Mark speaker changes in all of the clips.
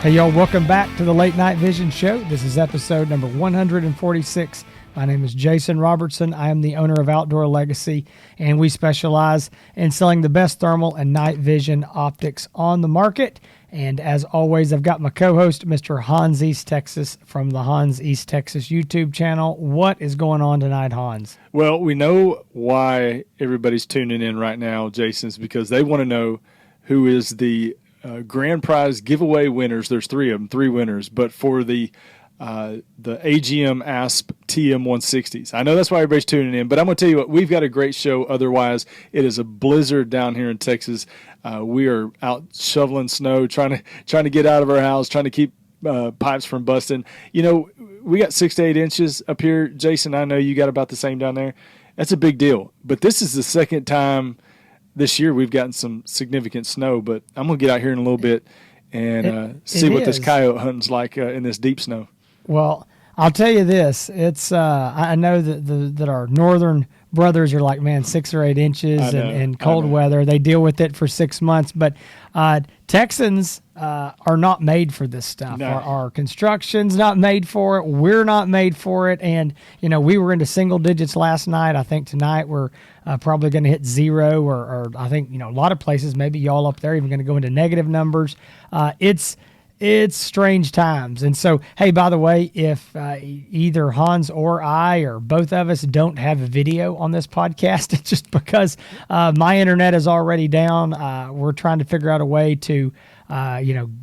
Speaker 1: Hey, y'all, welcome back to the Late Night Vision Show. This is episode number 146. My name is Jason Robertson. I am the owner of Outdoor Legacy, and we specialize in selling the best thermal and night vision optics on the market. And as always, I've got my co-host, Mr. Hans East Texas from the Hans East Texas YouTube channel. What is going on tonight, Hans?
Speaker 2: Well, we know why everybody's tuning in right now, Jason, is because they want to know who is the grand prize giveaway winners. There's three of them, three winners, but for the AGM ASP TM160s. I know that's why everybody's tuning in, but I'm going to tell you what, we've got a great show. Otherwise, it is a blizzard down here in Texas. We are out shoveling snow, trying to get out of our house, trying to keep pipes from busting. You know, we got 6 to 8 inches up here. Jason, I know you got about the same down there. That's a big deal. But this is the second time this year we've gotten some significant snow, but I'm going to get out here in a little bit and see what this coyote hunting's like in this deep snow.
Speaker 1: Well, I'll tell you this. It's I know that our northern brothers are like, man, 6 or 8 inches and cold weather. They deal with it for 6 months. But Texans are not made for this stuff.
Speaker 2: No.
Speaker 1: Our construction's not made for it. We're not made for it. And, you know, we were into single digits last night. I think tonight we're probably going to hit 0 or I think, you know, a lot of places, maybe y'all up there even going to go into negative numbers. It's strange times. And so, hey, by the way, if either Hans or I or both of us don't have a video on this podcast, it's just because my internet is already down. We're trying to figure out a way to,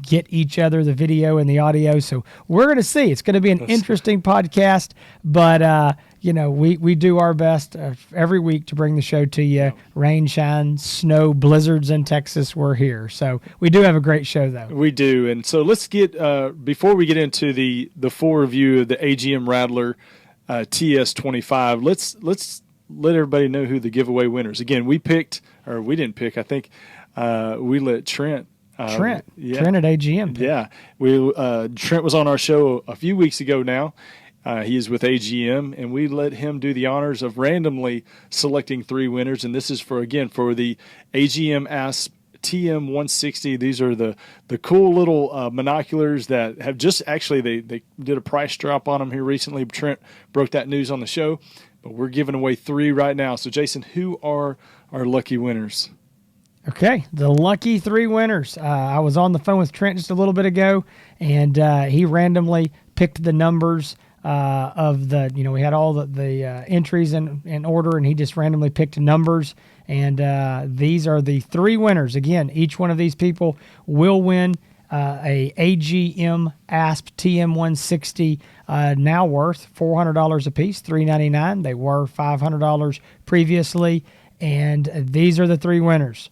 Speaker 1: get each other the video and the audio. So we're going to see. It's going to be an interesting podcast, but, we do our best every week to bring the show to you. Rain, shine, snow, blizzards in Texas, we're here. So we do have a great show, though.
Speaker 2: We do. And so let's get, before we get into the full review of the AGM Rattler TS25, let's let everybody know who the giveaway winners. Again, we didn't pick, I think we let Trent.
Speaker 1: Trent at AGM.
Speaker 2: Yeah. Trent was on our show a few weeks ago now. He is with AGM, and we let him do the honors of randomly selecting 3 winners. And this is for the AGM ASP TM160. These are the cool little monoculars that have just actually, they did a price drop on them here recently. Trent broke that news on the show, but we're giving away 3 right now. So, Jason, who are our lucky winners?
Speaker 1: Okay, the lucky 3 winners. I was on the phone with Trent just a little bit ago, and he randomly picked the numbers of the, we had all the entries in order, and he just randomly picked numbers. And these are the 3 winners. Again, each one of these people will win a AGM ASP TM160, now worth $400 a piece, $399. They were $500 previously. And these are the 3 winners.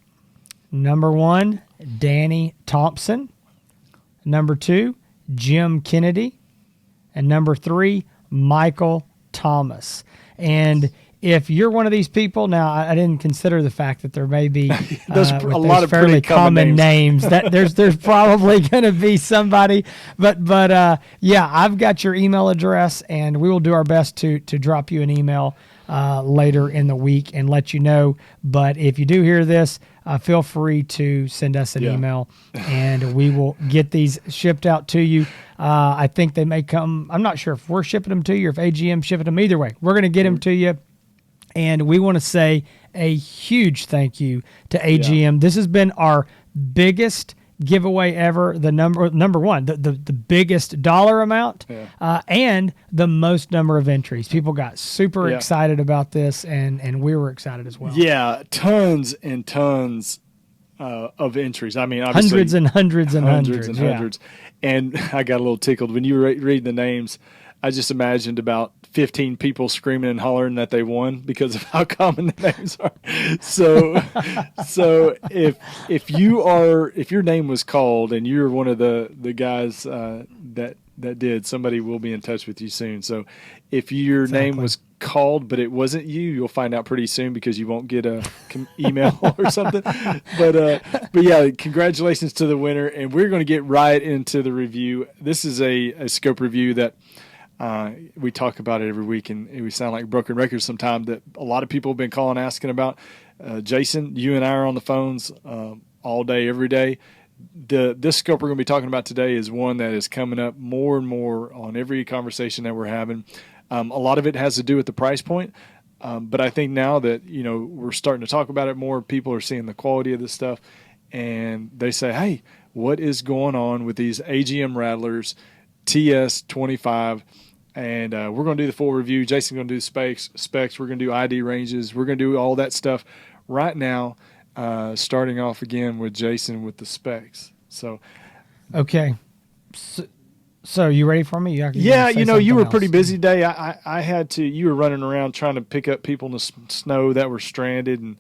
Speaker 1: Number 1, Danny Thompson. Number 2, Jim Kennedy. And number 3, Michael Thomas. And if you're one of these people, now I didn't consider the fact that there may be
Speaker 2: those
Speaker 1: fairly common names. That there's probably going to be somebody, but yeah, I've got your email address, and we will do our best to drop you an email later in the week and let you know. But if you do hear this, feel free to send us an email, and we will get these shipped out to you. I think they may come. I'm not sure if we're shipping them to you or if AGM shipping them. Either way, we're going to get them to you. And we want to say a huge thank you to AGM. Yeah. This has been our biggest giveaway ever. The number 1, the biggest dollar amount, and the most number of entries. People got super excited about this, and we were excited as well.
Speaker 2: Yeah, tons and tons of entries. I mean, obviously,
Speaker 1: hundreds and hundreds and hundreds.
Speaker 2: And I got a little tickled when you read the names. I just imagined about 15 people screaming and hollering that they won because of how common the names are. So if your name was called and you're one of the guys that did, somebody will be in touch with you soon. So if your name was called but it wasn't you, you'll find out pretty soon because you won't get a email or something. But yeah, congratulations to the winner, and we're going to get right into the review. This is a scope review that we talk about it every week, and we sound like broken records sometimes, that a lot of people have been calling asking about. Jason, you and I are on the phones all day, every day. this scope we're going to be talking about today is one that is coming up more and more on every conversation that we're having. A lot of it has to do with the price point, but I think now that we're starting to talk about it more, people are seeing the quality of this stuff, and they say, "Hey, what is going on with these AGM Rattlers TS25?" And we're going to do the full review. Jason's going to do specs. We're going to do ID ranges. We're going to do all that stuff right now. Starting off again with Jason with the specs. So,
Speaker 1: okay. So you ready for me?
Speaker 2: Yeah, you were pretty busy today. I had to. You were running around trying to pick up people in the snow that were stranded, and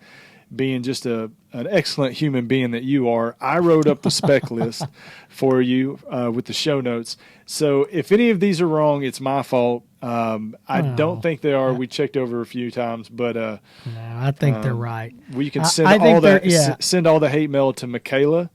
Speaker 2: being just an excellent human being that you are, I wrote up the spec list for you with the show notes. So if any of these are wrong, it's my fault. I don't think they are. We checked over a few times, but
Speaker 1: no, I think they're right.
Speaker 2: We can send all the hate mail to Michaela.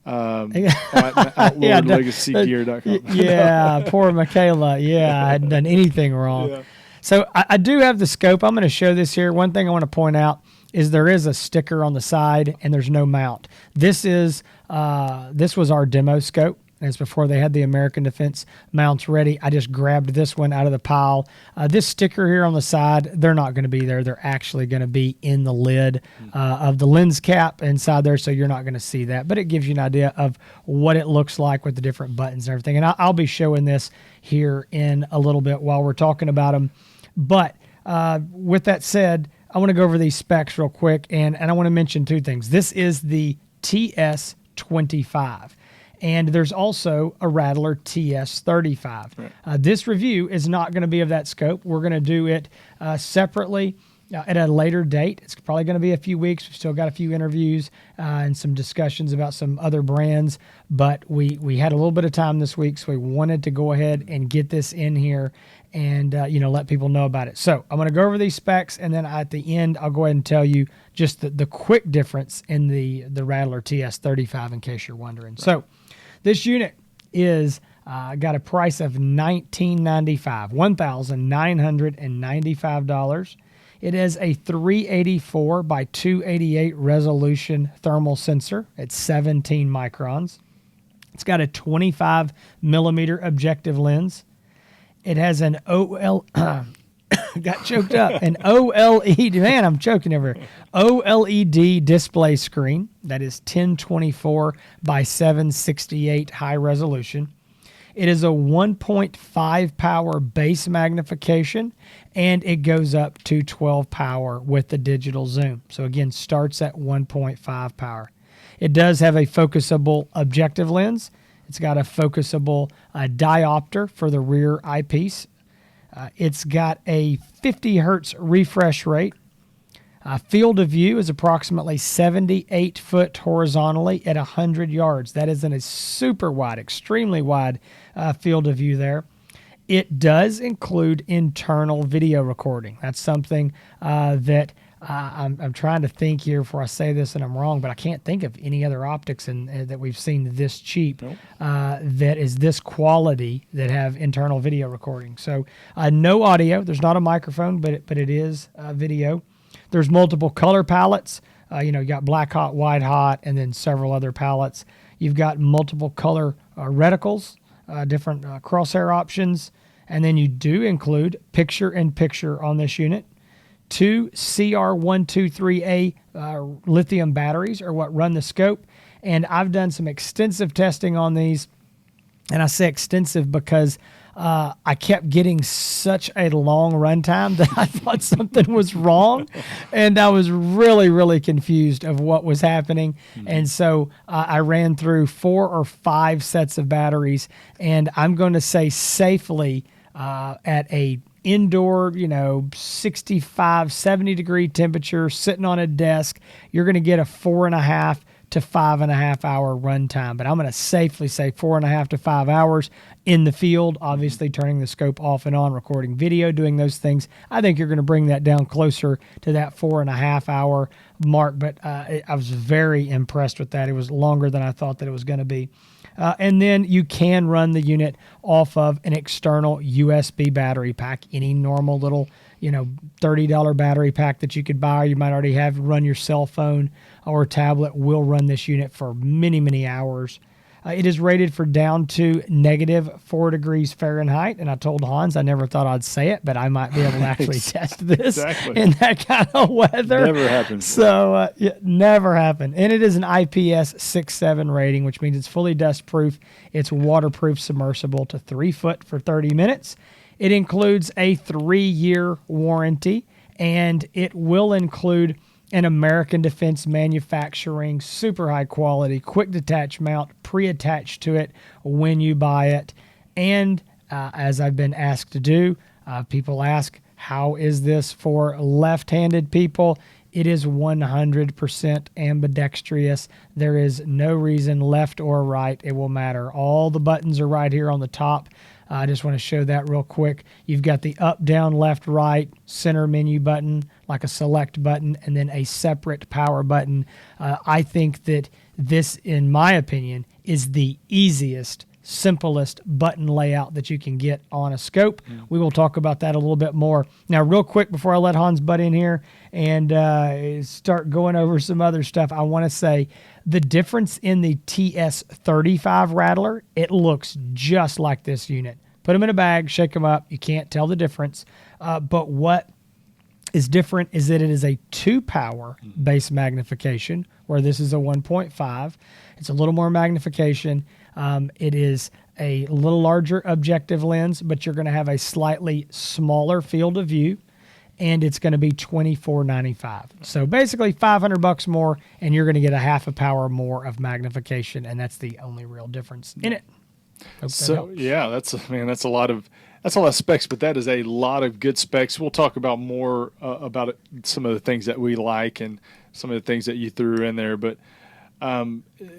Speaker 2: At OutLordLegacyGear.com.
Speaker 1: Yeah, poor Michaela. Yeah, I hadn't done anything wrong. Yeah. So I do have the scope. I'm going to show this here. One thing I want to point out is there is a sticker on the side and there's no mount. This was our demo scope. It's before they had the American Defense mounts ready. I just grabbed this one out of the pile. This sticker here on the side, they're not going to be there. They're actually going to be in the lid of the lens cap inside there, so you're not going to see that. But it gives you an idea of what it looks like with the different buttons and everything. And I'll be showing this here in a little bit while we're talking about them. But with that said, I want to go over these specs real quick, and I want to mention two things. This is the TS25. And there's also a Rattler TS35. Right. This review is not going to be of that scope. We're going to do it separately at a later date. It's probably going to be a few weeks. We've still got a few interviews and some discussions about some other brands. But we had a little bit of time this week, so we wanted to go ahead and get this in here and let people know about it. So I'm going to go over these specs, and then at the end, I'll go ahead and tell you just the quick difference in the Rattler TS35 in case you're wondering. Right. So this unit is got a price of $1,995. It is a 384 by 288 resolution thermal sensor at 17 microns. It's got a 25 millimeter objective lens. It has an got choked up. An OLED, man, I'm choking over here. OLED display screen that is 1024 by 768 high resolution. It is a 1.5 power base magnification, and it goes up to 12 power with the digital zoom. So again, starts at 1.5 power. It does have a focusable objective lens. It's got a focusable diopter for the rear eyepiece. It's got a 50 hertz refresh rate. Field of view is approximately 78 foot horizontally at 100 yards. That is in a super wide, extremely wide field of view there. It does include internal video recording. That's something that I'm trying to think here before I say this and I'm wrong, but I can't think of any other optics that we've seen this cheap that is this quality that have internal video recording. So no audio. There's not a microphone, but it is video. There's multiple color palettes. You got black hot, white hot, and then several other palettes. You've got multiple color reticles, different crosshair options, and then you do include picture-in-picture on this unit. 2 CR123A lithium batteries are what run the scope, and I've done some extensive testing on these, and I say extensive because I kept getting such a long runtime that I thought something was wrong, and I was really, really confused of what was happening. And so I ran through 4 or 5 sets of batteries, and I'm going to say safely at a indoor, 65, 70 degree temperature, sitting on a desk, you're going to get a 4.5 to 5.5 hour runtime. But I'm going to safely say 4.5 to 5 hours in the field, obviously turning the scope off and on, recording video, doing those things. I think you're going to bring that down closer to that 4.5 hour mark. But I was very impressed with that. It was longer than I thought that it was going to be. And then you can run the unit off of an external USB battery pack, any normal little, $30 battery pack that you could buy, or you might already have run your cell phone or tablet will run this unit for many, many hours. It is rated for down to -4 degrees Fahrenheit. And I told Hans I never thought I'd say it, but I might be able to actually test this in that kind of weather.
Speaker 2: Never happened.
Speaker 1: So, never happened. And it is an IPS 6.7 rating, which means it's fully dust proof. It's waterproof, submersible to 3 foot for 30 minutes. It includes a 3-year warranty, and it will include an American Defense Manufacturing, super high quality, quick detach mount pre-attached to it when you buy it. And as I've been asked to do, people ask, how is this for left-handed people? It is 100% ambidextrous. There is no reason left or right it will matter. All the buttons are right here on the top. I just want to show that real quick. You've got the up, down, left, right, center menu button, like a select button, and then a separate power button. I think that this, in my opinion, is the easiest, simplest button layout that you can get on a scope. We will talk about that a little bit more. Now, real quick, before I let Hans butt in here and start going over some other stuff, I want to say the difference in the TS25 Rattler, it looks just like this unit. Put them in a bag, shake them up. You can't tell the difference. But what is different is that it is a 2-power base magnification, where this is a 1.5. It's a little more magnification. It is a little larger objective lens, but you're going to have a slightly smaller field of view, and it's going to be $24.95. So basically $500 more, and you're going to get a half a power more of magnification, and that's the only real difference in it.
Speaker 2: So yeah, that's a lot of specs, but that is a lot of good specs. We'll talk about more about it, some of the things that we like and some of the things that you threw in there. But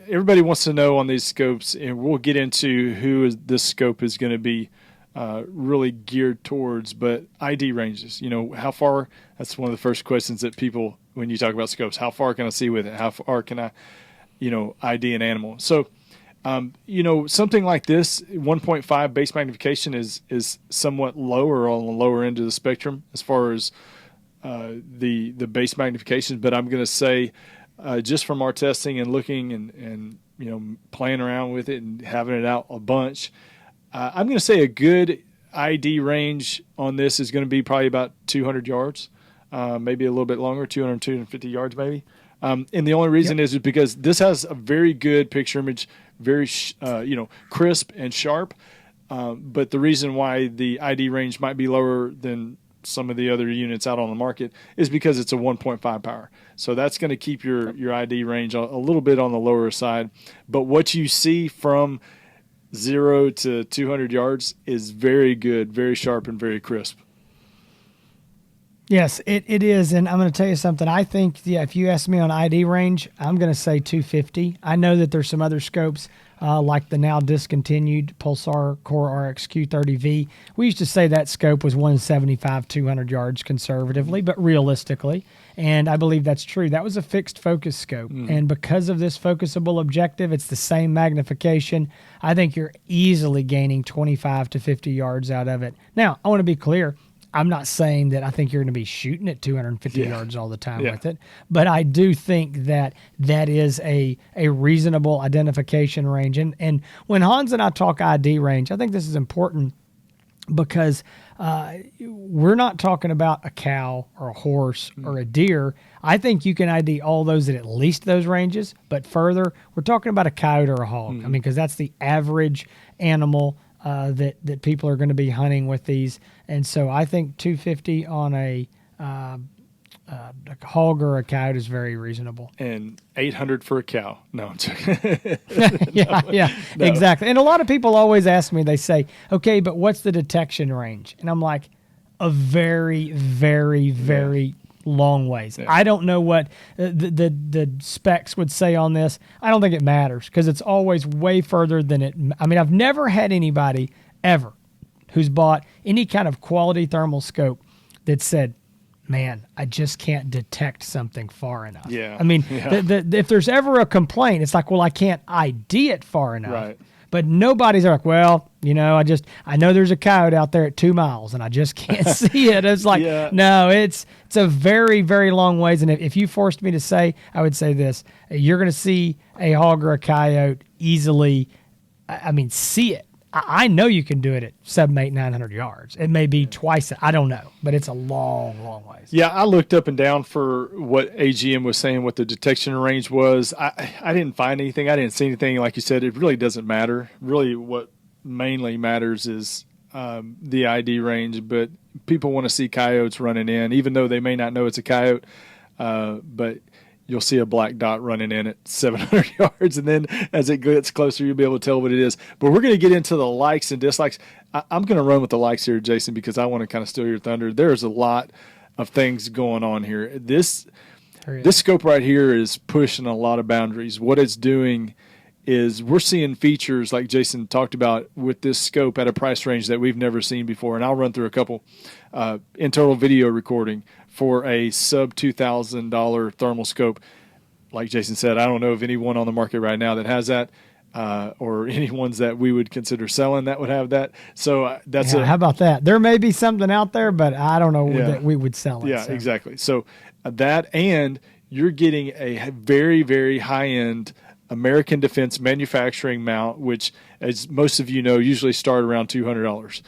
Speaker 2: everybody wants to know on these scopes, and we'll get into this scope is going to be really geared towards. But ID ranges, how far? That's one of the first questions that people, when you talk about scopes, how far can I see with it? How far can I, ID an animal? So. Something like this, 1.5 base magnification is somewhat lower on the lower end of the spectrum as far as the base magnifications. But I'm going to say, just from our testing and looking and playing around with it and having it out a bunch, I'm going to say a good ID range on this is going to be probably about 200 yards, maybe a little bit longer, 200, 250 yards maybe. And the only reason is because this has a very good picture image, very crisp and sharp. But the reason why the ID range might be lower than some of the other units out on the market is because it's a 1.5 power. So that's going to keep your ID range a little bit on the lower side. But what you see from 0 to 200 yards is very good, very sharp, and very crisp.
Speaker 1: Yes, it is. And I'm going to tell you something. I think, if you ask me on ID range, I'm going to say 250. I know that there's some other scopes like the now discontinued Pulsar Core RX Q30V. We used to say that scope was 175, 200 yards conservatively, but realistically. And I believe that's true. That was a fixed focus scope. And because of this focusable objective, it's the same magnification. I think you're easily gaining 25 to 50 yards out of it. Now, I want to be clear. I'm not saying that I think you're going to be shooting at 250 yards all the time with it, but I do think that is a reasonable identification range. And when Hans and I talk ID range, I think this is important because we're not talking about a cow or a horse or a deer. I think you can ID all those at least those ranges, but further, we're talking about a coyote or a hog. I mean, because that's the average animal that people are going to be hunting with these. And so I think 250 on a hog or a coyote is very reasonable.
Speaker 2: And 800 for a cow. No, I'm joking.
Speaker 1: No. Exactly. And a lot of people always ask me, they say, okay, but what's the detection range? And I'm like, a very, very, very long ways. Yeah. I don't know what the specs would say on this. I don't think it matters because it's always way further than it. I mean, I've never had anybody ever who's bought any kind of quality thermal scope that said, man, I just can't detect something far enough.
Speaker 2: Yeah.
Speaker 1: I mean,
Speaker 2: Yeah.
Speaker 1: if there's ever a complaint, it's like, well, I can't ID it far enough.
Speaker 2: Right.
Speaker 1: But nobody's like, well, you know, I know there's a coyote out there at 2 miles and I just can't see it. It's like,
Speaker 2: Yeah.
Speaker 1: no, it's a very, very long ways. And if you forced me to say, I would say this: you're going to see a hog or a coyote easily. I mean, see it. I know you can do it at 700, 800, 900 yards. It may be twice that. I don't know, but it's a long, long ways.
Speaker 2: Yeah, I looked up and down for what AGM was saying, what the detection range was. I didn't find anything. I didn't see anything. Like you said, it really doesn't matter. Really, what mainly matters is the ID range. But people want to see coyotes running in, even though they may not know it's a coyote. But you'll see a black dot running in at 700 yards, and then as it gets closer, you'll be able to tell what it is. But we're going to get into the likes and dislikes. I'm going to run with the likes here, Jason, because I want to kind of steal your thunder. There's a lot of things going on here. This scope right here is pushing a lot of boundaries. What it's doing is we're seeing features like Jason talked about with this scope at a price range that we've never seen before. And I'll run through a couple. Internal video recording for a sub $2,000 thermal scope. Like Jason said, I don't know of anyone on the market right now that has that, or any ones that we would consider selling that would have that. So
Speaker 1: how about that? There may be something out there, but I don't know that we would sell it.
Speaker 2: Yeah, so. Exactly. So that, and you're getting a very, very high-end American Defense manufacturing mount, which, as most of you know, usually start around $200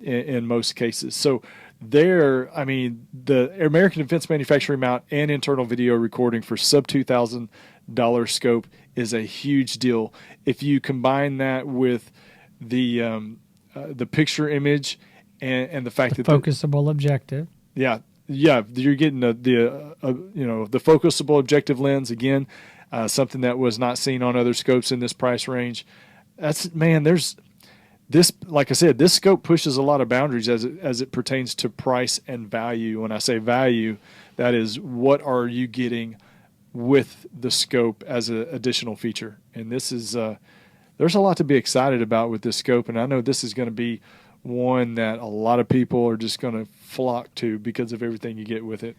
Speaker 2: in most cases. So there, I mean, the American Defense manufacturing mount and internal video recording for sub $2,000 scope is a huge deal. If you combine that with the picture and the fact that
Speaker 1: focusable objective,
Speaker 2: yeah, you're getting the focusable objective lens again, something that was not seen on other scopes in this price range. There's this, like I said, this scope pushes a lot of boundaries as it pertains to price and value. When I say value, that is, what are you getting with the scope as an additional feature? And this is there's a lot to be excited about with this scope, and I know this is going to be one that a lot of people are just going to flock to because of everything you get with it.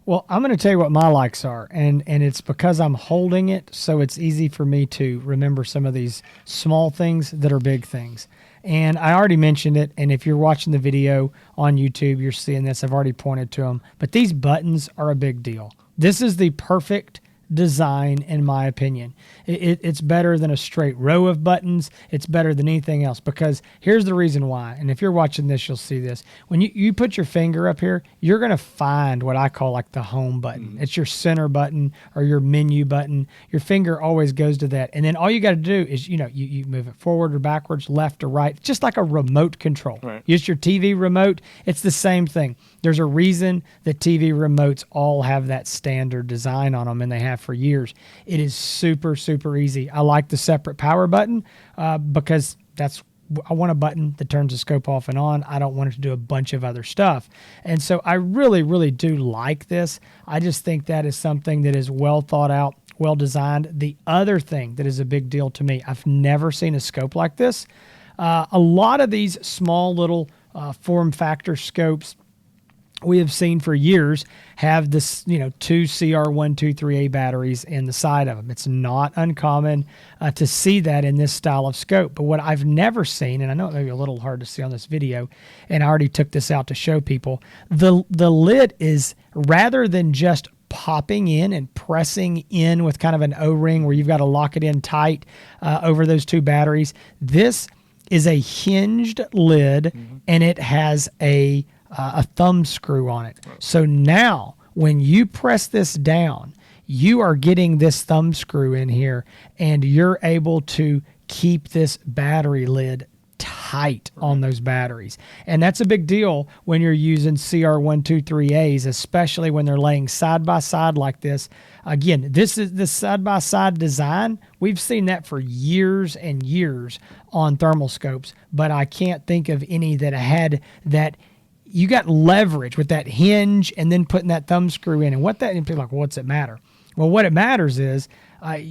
Speaker 1: Well, I'm going to tell you what my likes are, and it's because I'm holding it, so it's easy for me to remember some of these small things that are big things. And I already mentioned it, and if you're watching the video on YouTube, you're seeing this. I've already pointed to them. But these buttons are a big deal. This is the perfect design, in my opinion. It's better than a straight row of buttons. It's better than anything else, because here's the reason why. And if you're watching this, you'll see this. When you put your finger up here, you're going to find what I call like the home button. Mm-hmm. It's your center button or your menu button. Your finger always goes to that. And then all you got to do is, you move it forward or backwards, left or right, just like a remote control.
Speaker 2: Right.
Speaker 1: Use your TV remote. It's the same thing. There's a reason that TV remotes all have that standard design on them, and they have for years. It is super, super easy. I like the separate power button because I want a button that turns the scope off and on. I don't want it to do a bunch of other stuff. And so I really, really do like this. I just think that is something that is well thought out, well designed. The other thing that is a big deal to me, I've never seen a scope like this. A lot of these small little form factor scopes we have seen for years have this, 2 CR123A batteries in the side of them. It's not uncommon to see that in this style of scope. But what I've never seen, and I know it may be a little hard to see on this video, and I already took this out to show people, the lid is, rather than just popping in and pressing in with kind of an O-ring where you've got to lock it in tight over those two batteries, this is a hinged lid, mm-hmm. and it has a thumb screw on it. So now when you press this down, you are getting this thumb screw in here, and you're able to keep this battery lid tight on those batteries. And that's a big deal when you're using CR123As, especially when they're laying side by side like this. Again, this is the side by side design. We've seen that for years and years on thermal scopes, but I can't think of any that had that. You got leverage with that hinge and then putting that thumb screw in. And people are like, well, what's it matter? Well, what it matters is a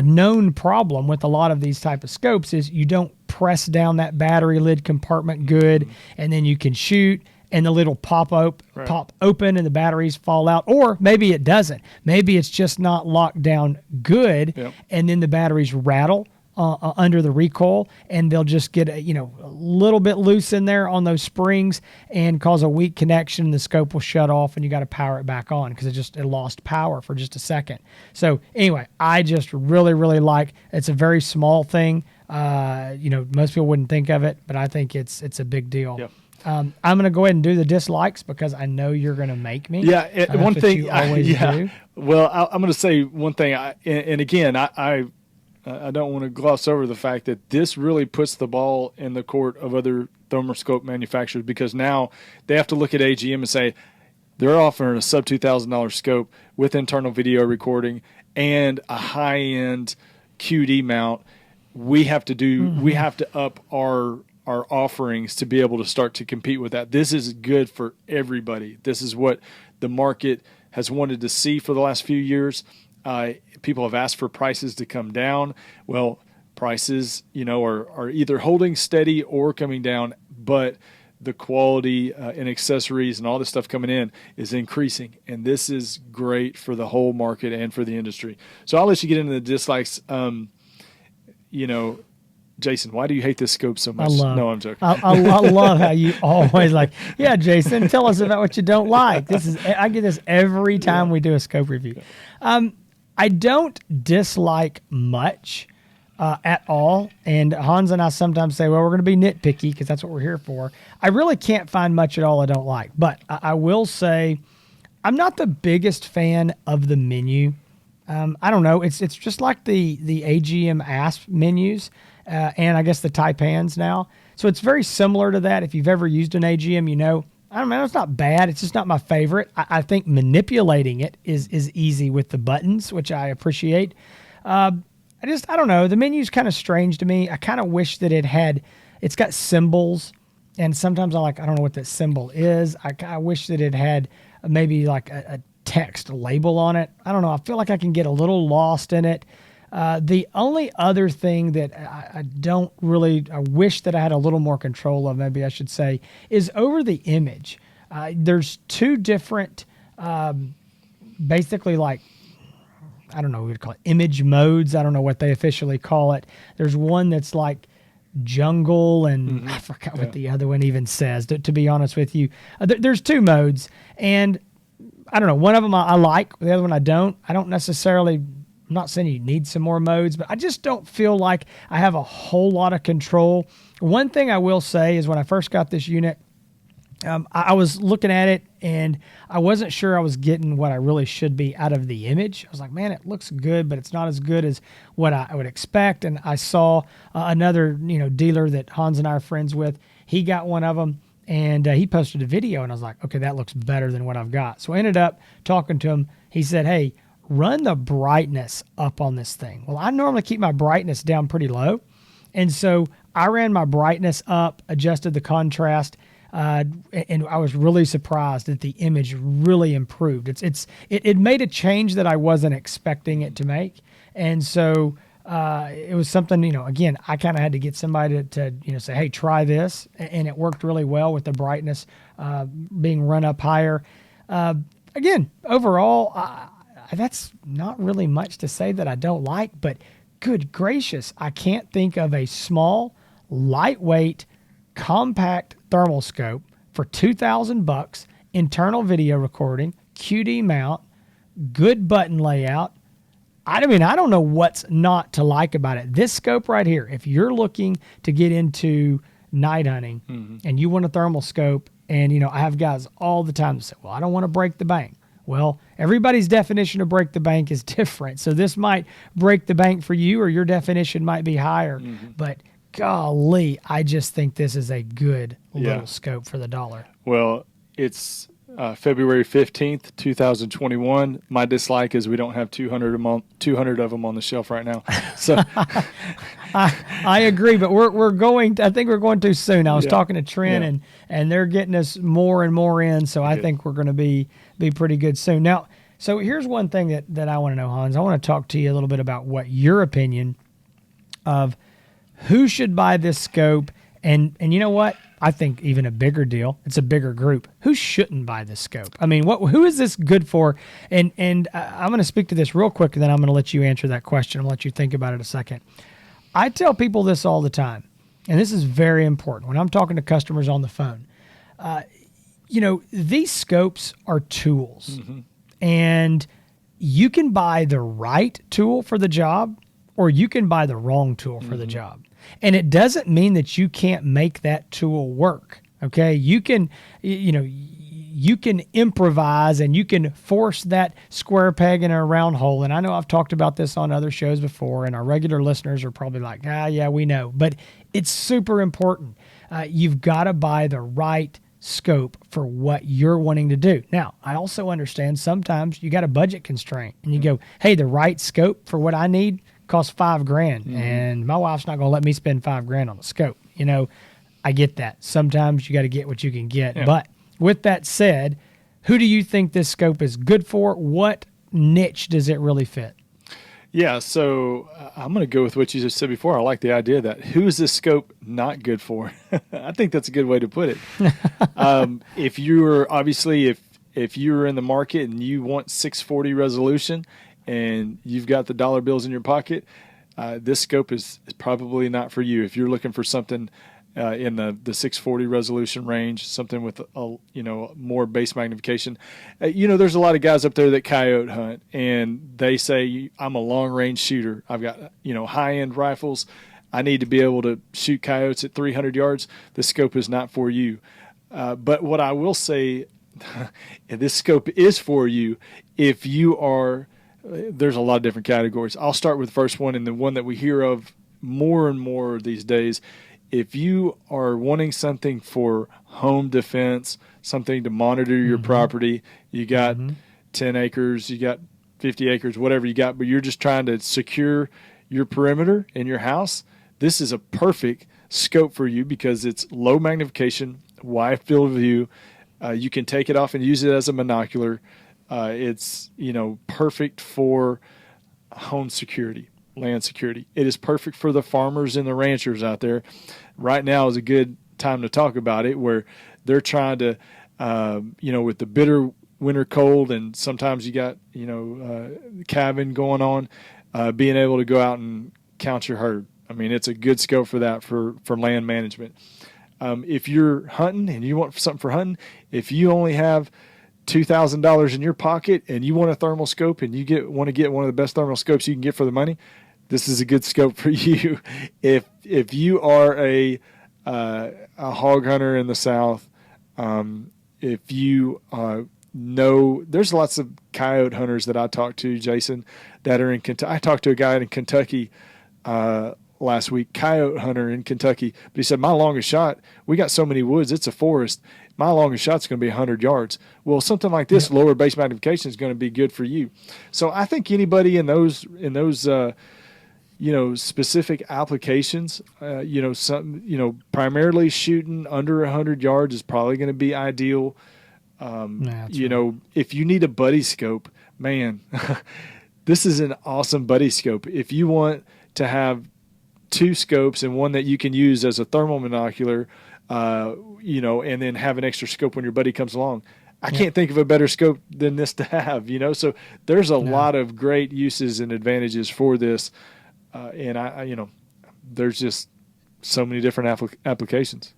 Speaker 1: known problem with a lot of these type of scopes is you don't press down that battery lid compartment good, and then you can shoot and the little pop open and the batteries fall out, or maybe it doesn't. Maybe it's just not locked down good, and then the batteries rattle under the recoil, and they'll just get a little bit loose in there on those springs and cause a weak connection. The scope will shut off, and you got to power it back on because it lost power for just a second. So anyway, I just really, really like. It's a very small thing. Most people wouldn't think of it, but I think it's a big deal.
Speaker 2: Yep.
Speaker 1: I'm going to go ahead and do the dislikes because I know you're going to make me.
Speaker 2: Yeah, one thing.
Speaker 1: You always do.
Speaker 2: Well, I'm going to say one thing, and again, I don't want to gloss over the fact that this really puts the ball in the court of other thermoscope manufacturers, because now they have to look at AGM and say they're offering a sub $2,000 scope with internal video recording and a high-end QD mount. We have to up our offerings to be able to start to compete with that. This is good for everybody. This is what the market has wanted to see for the last few years. People have asked for prices to come down. Well, prices, are either holding steady or coming down, but the quality and accessories and all this stuff coming in is increasing. And this is great for the whole market and for the industry. So I'll let you get into the dislikes. Jason, why do you hate this scope so much? No, I'm joking.
Speaker 1: I love how you always yeah, Jason, tell us about what you don't like. I get this every time we do a scope review. I don't dislike much at all. And Hans and I sometimes say, well, we're going to be nitpicky because that's what we're here for. I really can't find much at all I don't like. But I will say I'm not the biggest fan of the menu. I don't know. It's just like the AGM ASP menus and I guess the Taipans now. So it's very similar to that. If you've ever used an AGM, I don't know, it's not bad. It's just not my favorite. I think manipulating it is easy with the buttons, which I appreciate. I don't know. The menu's kind of strange to me. I kind of wish that it's got symbols, and sometimes I don't know what that symbol is. I wish that it had maybe like a text label on it. I don't know. I feel like I can get a little lost in it. The only other thing that I wish that I had a little more control of, maybe I should say, is over the image. There's two different, basically I don't know what we'd call it, image modes. I don't know what they officially call it. There's one that's like jungle, and I forgot what the other one even says, to be honest with you. There's two modes, and I don't know. One of them I like, the other one I don't. I don't necessarily... I'm not saying you need some more modes, but I just don't feel like I have a whole lot of control. One thing I will say is when I first got this unit, I was looking at it and I wasn't sure I was getting what I really should be out of the image. I was like, man, it looks good, but it's not as good as what I would expect. And I saw another dealer that Hans and I are friends with. He got one of them, and he posted a video, and I was like, okay, that looks better than what I've got. So I ended up talking to him. He said, hey, run the brightness up on this thing. Well, I normally keep my brightness down pretty low. And so I ran my brightness up, adjusted the contrast, and I was really surprised that the image really improved. It made a change that I wasn't expecting it to make. And so it was something, again, I kind of had to get somebody to say, hey, try this. And it worked really well with the brightness being run up higher. Again, overall, that's not really much to say that I don't like, but good gracious, I can't think of a small, lightweight, compact thermal scope for $2,000, internal video recording, QD mount, good button layout. I don't know what's not to like about it. This scope right here, if you're looking to get into night hunting and you want a thermal scope, and I have guys all the time that say, well, I don't want to break the bank. Well, everybody's definition of break the bank is different. So this might break the bank for you, or your definition might be higher. But golly, I just think this is a good little scope for the dollar.
Speaker 2: Well, it's February 15th, 2021. My dislike is we don't have 200 of them on the shelf right now. So
Speaker 1: I agree, but I think we're going too soon. I was talking to Trent, and they're getting us more and more in, so I think we're going to be pretty good soon. Now, so here's one thing that I want to know, Hans. I want to talk to you a little bit about what your opinion of who should buy this scope, and you know what? I think even a bigger deal, it's a bigger group. Who shouldn't buy this scope? I mean, who is this good for? And I'm going to speak to this real quick, and then I'm going to let you answer that question. I'll let you think about it a second. I tell people this all the time, and this is very important when I'm talking to customers on the phone. These scopes are tools, and you can buy the right tool for the job, or you can buy the wrong tool for the job. And it doesn't mean that you can't make that tool work. Okay. You can improvise, and you can force that square peg in a round hole. And I know I've talked about this on other shows before, and our regular listeners are probably like, yeah, we know, but it's super important. You've got to buy the right scope for what you're wanting to do. Now, I also understand sometimes you got a budget constraint, and you go, hey, the right scope for what I need costs $5,000, and my wife's not going to let me spend $5,000 on a scope. I get that. Sometimes you got to get what you can get. Yeah. But with that said, who do you think this scope is good for? What niche does it really fit?
Speaker 2: Yeah, so I'm going to go with what you just said before. I like the idea that who is this scope not good for? I think that's a good way to put it. If you're obviously, if you're in the market and you want 640 resolution, and you've got the dollar bills in your pocket, this scope is probably not for you. If you're looking for something in the 640 resolution range, something with more base magnification, there's a lot of guys up there that coyote hunt, and they say, I'm a long range shooter. I've got high end rifles. I need to be able to shoot coyotes at 300 yards. This scope is not for you. But what I will say, this scope is for you if you are. There's a lot of different categories. I'll start with the first one, and the one that we hear of more and more these days. If you are wanting something for home defense, something to monitor your property, you got 10 acres, you got 50 acres, whatever you got, but you're just trying to secure your perimeter in your house, this is a perfect scope for you because it's low magnification, wide field of view. You can take it off and use it as a monocular. It's perfect for home security, land security. It is perfect for the farmers and the ranchers out there. Right now is a good time to talk about it, where they're trying to, with the bitter winter cold, and sometimes you got calving going on, being able to go out and count your herd. I mean, it's a good scope for that for land management. If you're hunting and you want something for hunting, if you only have $2,000 in your pocket and you want a thermal scope and you want to get one of the best thermal scopes you can get for the money, this is a good scope for you. If you are a hog hunter in the South, if you there's lots of coyote hunters that I talk to, Jason, that are in Kentucky. I talked to a guy in Kentucky last week, coyote hunter in Kentucky, but he said, my longest shot, we got so many woods, it's a forest. My longest shot's going to be 100 yards. Well, something like this, lower base magnification, is going to be good for you. So I think anybody in those specific applications, primarily shooting under 100 yards is probably going to be ideal. If you need a buddy scope, man, this is an awesome buddy scope. If you want to have two scopes and one that you can use as a thermal monocular, and then have an extra scope when your buddy comes along. I can't think of a better scope than this to have, So there's a lot of great uses and advantages for this, and there's just so many different applications.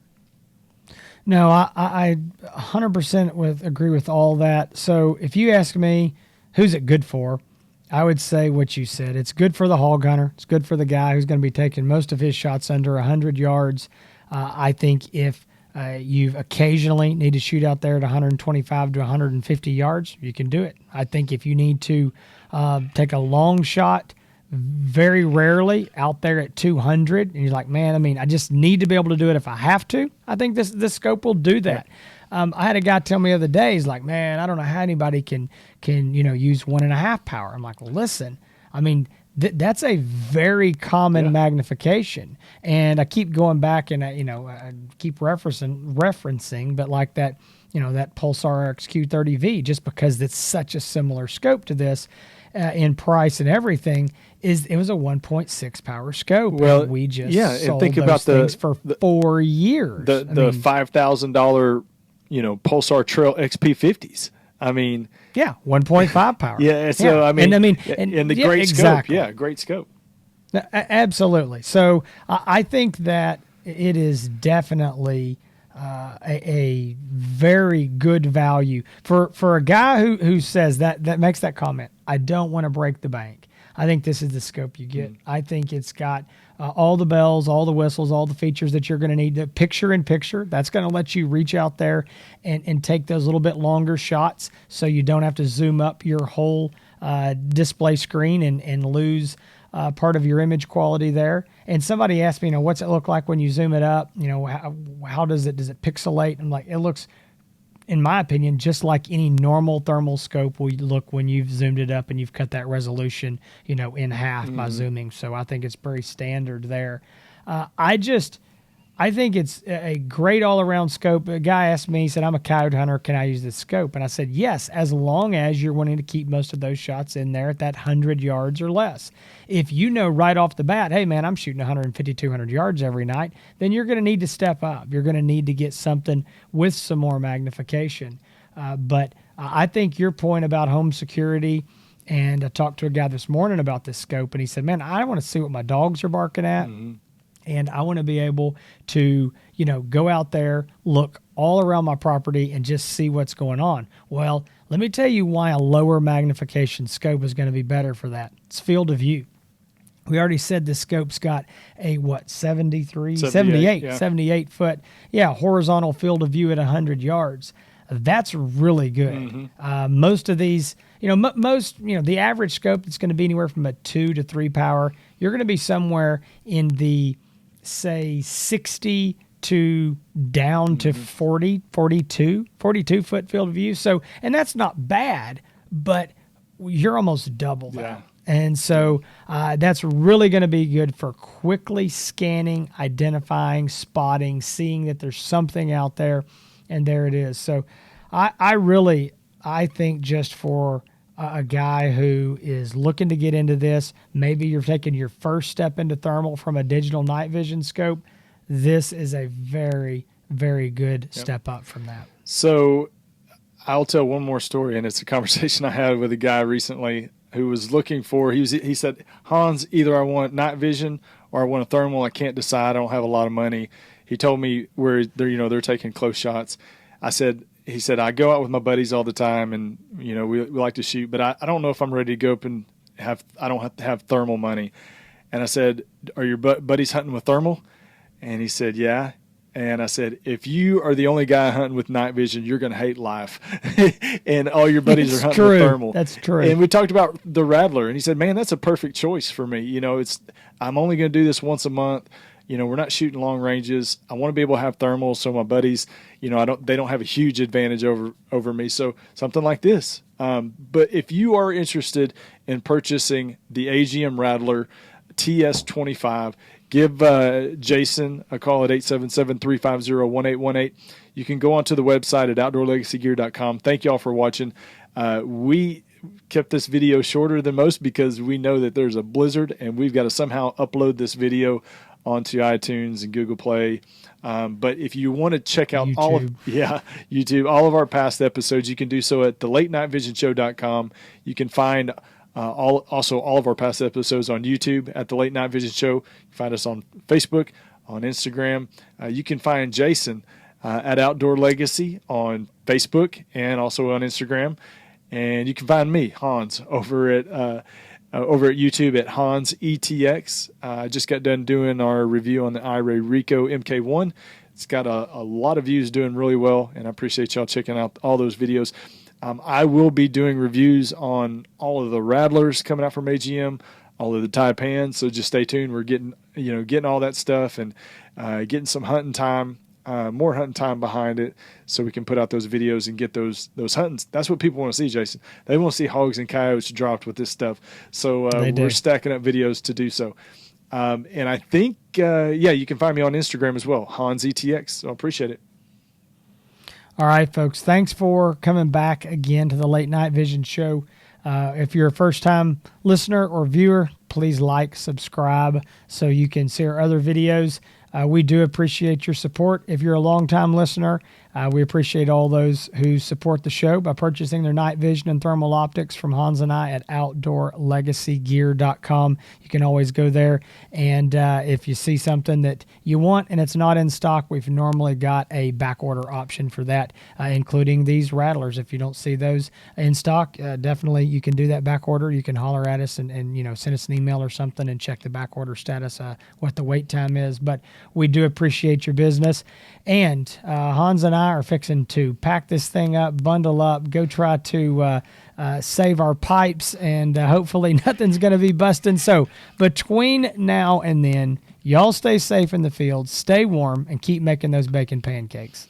Speaker 1: No, I 100% agree with all that. So if you ask me, who's it good for? I would say what you said. It's good for the hog hunter. It's good for the guy who's going to be taking most of his shots under 100 yards. I think if you occasionally need to shoot out there at 125 to 150 yards, you can do it. I think if you need to take a long shot, very rarely out there at 200, and you're like, man, I just need to be able to do it if I have to, I think this scope will do that. I had a guy tell me the other day, he's like, man, I don't know how anybody can use 1.5 power. I'm like, well, listen, that's a very common magnification. And I keep going back and I keep referencing, but like that, that Pulsar RXQ30V, just because it's such a similar scope to this. in price and everything, is it was a 1.6 power scope.
Speaker 2: Well,
Speaker 1: and we just
Speaker 2: yeah,
Speaker 1: sold
Speaker 2: and think
Speaker 1: those
Speaker 2: about
Speaker 1: things for 4 years.
Speaker 2: The $5,000 Pulsar Trail XP50s. I mean,
Speaker 1: yeah, 1.5 power.
Speaker 2: Yeah, so
Speaker 1: yeah.
Speaker 2: I mean,
Speaker 1: and
Speaker 2: the great
Speaker 1: exactly.
Speaker 2: scope. Yeah, great scope.
Speaker 1: Absolutely. So I think that it is definitely a very good value for a guy who says that makes that comment. I don't want to break the bank. I think this is the scope you get. I think it's got all the bells, all the whistles, all the features that you're going to need. The picture-in-picture, that's going to let you reach out there and take those little bit longer shots so you don't have to zoom up your whole display screen and lose part of your image quality there. And somebody asked me, what's it look like when you zoom it up? How does it pixelate? I'm like, it looks, in my opinion, just like any normal thermal scope will look when you've zoomed it up and you've cut that resolution, in half by zooming. So I think it's very standard there. I think it's a great all-around scope. A guy asked me, he said, I'm a coyote hunter. Can I use this scope? And I said, yes, as long as you're wanting to keep most of those shots in there at that 100 yards or less. If you know right off the bat, hey, man, I'm shooting 150, 200 yards every night, then you're going to need to step up. You're going to need to get something with some more magnification. But I think your point about home security, and I talked to a guy this morning about this scope, and he said, man, I want to see what my dogs are barking at. Mm-hmm. And I want to be able to, go out there, look all around my property and just see what's going on. Well, let me tell you why a lower magnification scope is going to be better for that. It's field of view. We already said the scope's got a, 78 foot, horizontal field of view at 100 yards. That's really good. Mm-hmm. Most of these, the average scope that's going to be anywhere from a 2 to 3 power, you're going to be somewhere in the, say, 60 to down to 42 foot field of view. So, and that's not bad, but you're almost double that. Yeah. And so that's really going to be good for quickly scanning, identifying, spotting, seeing that there's something out there, and there it is. So I think just for a guy who is looking to get into this, maybe you're taking your first step into thermal from a digital night vision scope, this is a very, very good step up from that.
Speaker 2: So I'll tell one more story, and it's a conversation I had with a guy recently who was looking for, he said, Hans, either I want night vision or I want a thermal. I can't decide. I don't have a lot of money. He told me where they're taking close shots. He said, I go out with my buddies all the time, and we like to shoot, but I don't know if I'm ready to go up and I don't have to have thermal money. And I said, are your buddies hunting with thermal? And he said, yeah. And I said, if you are the only guy hunting with night vision, you're going to hate life. And all your buddies are hunting with thermal.
Speaker 1: That's true.
Speaker 2: And we talked about the Rattler, and he said, man, that's a perfect choice for me. I'm only going to do this once a month. We're not shooting long ranges. I want to be able to have thermal, so my buddies, they don't have a huge advantage over me. So something like this. But if you are interested in purchasing the AGM Rattler TS25, give Jason a call at 877-350-1818. You can go onto the website at outdoorlegacygear.com. Thank you all for watching. We kept this video shorter than most because we know that there's a blizzard, and we've got to somehow upload this video onto iTunes and Google Play. But if you want to check out YouTube, all of our past episodes, you can do so at thelatenightvision.show.com. You can find all of our past episodes on YouTube at The Late Night Vision Show. You can find us on Facebook, on Instagram. You can find Jason at Outdoor Legacy on Facebook and also on Instagram. And you can find me, Hans, over at YouTube at Hans ETX. I just got done doing our review on the iRay Rico MK1. It's got a lot of views, doing really well, and I appreciate y'all checking out all those videos. I will be doing reviews on all of the Rattlers coming out from AGM, all of the Taipans, so just stay tuned. We're getting all that stuff and getting some hunting time, more hunting time behind it, so we can put out those videos and get those hunting. That's what people want to see, Jason. They want to see hogs and coyotes dropped with this stuff. So we're stacking up videos to do so. And I think, you can find me on Instagram as well, Hans ETX. So I appreciate it.
Speaker 1: All right, folks. Thanks for coming back again to the Late Night Vision Show. If you're a first-time listener or viewer, please like, subscribe so you can see our other videos. We do appreciate your support. If you're a long-time listener, we appreciate all those who support the show by purchasing their night vision and thermal optics from Hans and I at outdoorlegacygear.com. You can always go there, and if you see something that you want and it's not in stock, we've normally got a back order option for that, including these rattlers. If you don't see those in stock, definitely you can do that back order. You can holler at us and send us an email or something and check the back order status, what the wait time is. But we do appreciate your business. And Hans and I are fixing to pack this thing up, bundle up, go try to save our pipes, and hopefully nothing's going to be busting. So between now and then, y'all stay safe in the field, stay warm, and keep making those bacon pancakes.